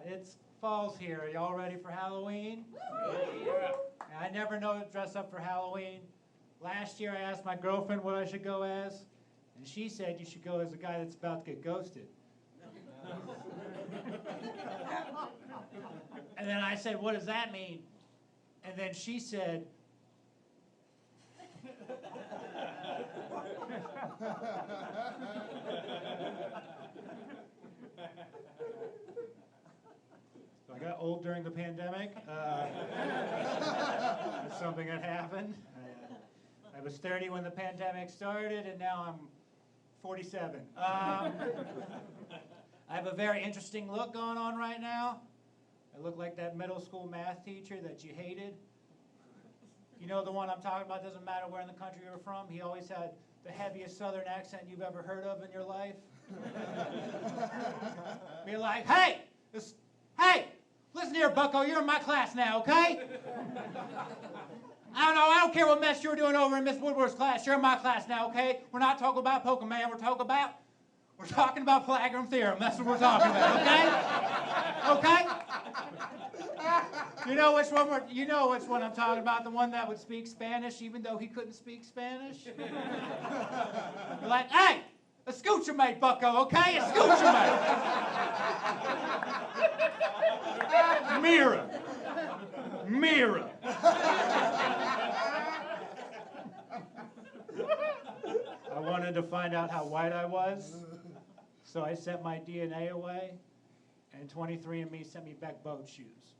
It's fall's here. Y'all ready for Halloween? Yeah. I never know to dress up for Halloween. Last year I asked my girlfriend what I should go as, and she said you should go as a guy that's about to get ghosted. And then I said, what does that mean? And then she said, I got old during the pandemic. That's something that happened. I was 30 when the pandemic started, and now I'm 47. I have a very interesting look going on right now. I look like that middle school math teacher that you hated. You know the one I'm talking about, doesn't matter where in the country you're from. He always had the heaviest southern accent you've ever heard of in your life. Be like, hey, listen here, bucko, you're in my class now, okay? I don't care what mess you're doing over in Miss Woodward's class. You're in my class now, okay? We're not talking about Pokemon, we're talking about Pythagorean theorem. That's what we're talking about, okay? Okay? You know which one I'm talking about, the one that would speak Spanish even though he couldn't speak Spanish? You're like, hey, escúchame, bucko, okay? Escúchame. Mira. I wanted to find out how white I was, so I sent my DNA away, and 23andMe sent me back boat shoes.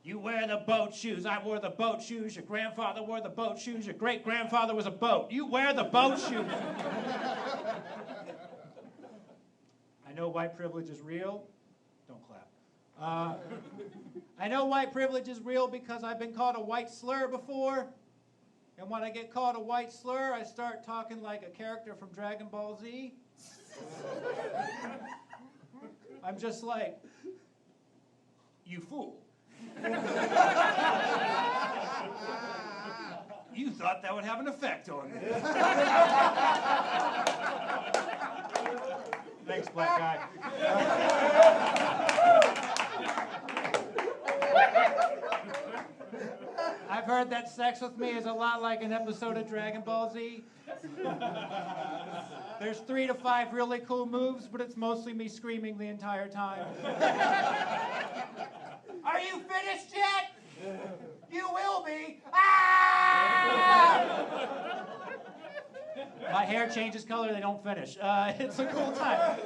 You wear the boat shoes. I wore the boat shoes. Your grandfather wore the boat shoes. Your great-grandfather was a boat. You wear the boat shoes. I know white privilege is real. Don't clap. I know white privilege is real because I've been called a white slur before. And when I get called a white slur, I start talking like a character from Dragon Ball Z. I'm just like, you fool. You thought that would have an effect on me. Thanks, black guy. I've heard that sex with me is a lot like an episode of Dragon Ball Z. There's 3 to 5 really cool moves, but it's mostly me screaming the entire time. Are you finished yet? You will be. Ah! My hair changes color, they don't finish. It's a cool time.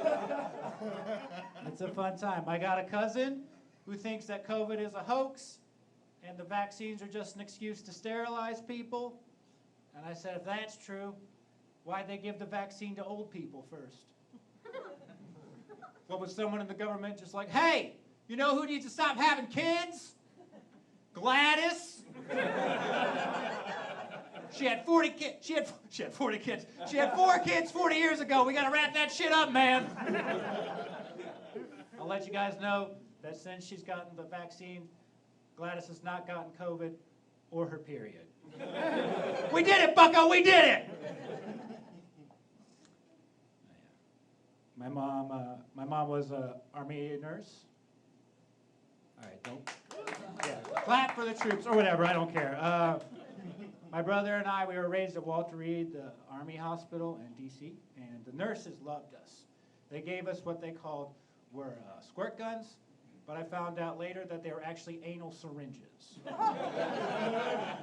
It's a fun time. I got a cousin who thinks that COVID is a hoax and the vaccines are just an excuse to sterilize people. And I said, if that's true, why'd they give the vaccine to old people first? What was someone in the government just like, hey, you know who needs to stop having kids? Gladys. She had 40 kids. She had 40 kids. She had 4 kids 40 years ago. We got to wrap that shit up, man. I'll let you guys know that since she's gotten the vaccine, Gladys has not gotten COVID or her period. We did it, bucko, we did it! My mom was an Army nurse. All right, don't. Yeah, clap for the troops or whatever, I don't care. My brother and I, we were raised at Walter Reed, the Army hospital in D.C., and the nurses loved us. They gave us what they called squirt guns, but I found out later that they were actually anal syringes. I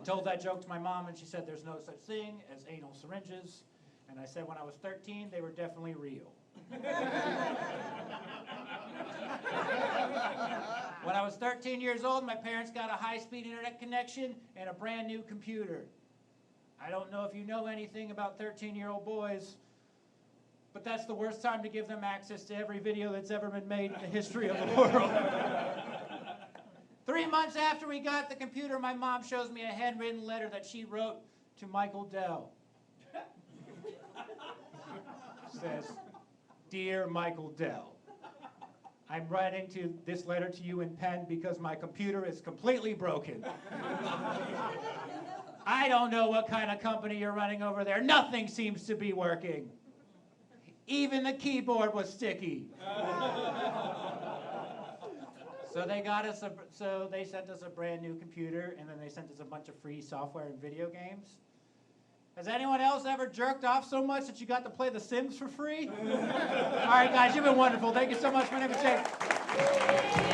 told that joke to my mom, and she said there's no such thing as anal syringes. And I said when I was 13, they were definitely real. When I was 13 years old, my parents got a high-speed internet connection and a brand new computer. I don't know if you know anything about 13-year-old boys, but that's the worst time to give them access to every video that's ever been made in the history of the world. 3 months after we got the computer, my mom shows me a handwritten letter that she wrote to Michael Dell. Says, Dear Michael Dell, I'm writing this letter to you in pen because my computer is completely broken. I don't know what kind of company you're running over there. Nothing seems to be working. Even the keyboard was sticky. So they sent us a brand new computer, and then they sent us a bunch of free software and video games. Has anyone else ever jerked off so much that you got to play The Sims for free? All right, guys, you've been wonderful. Thank you so much. My name is Jake.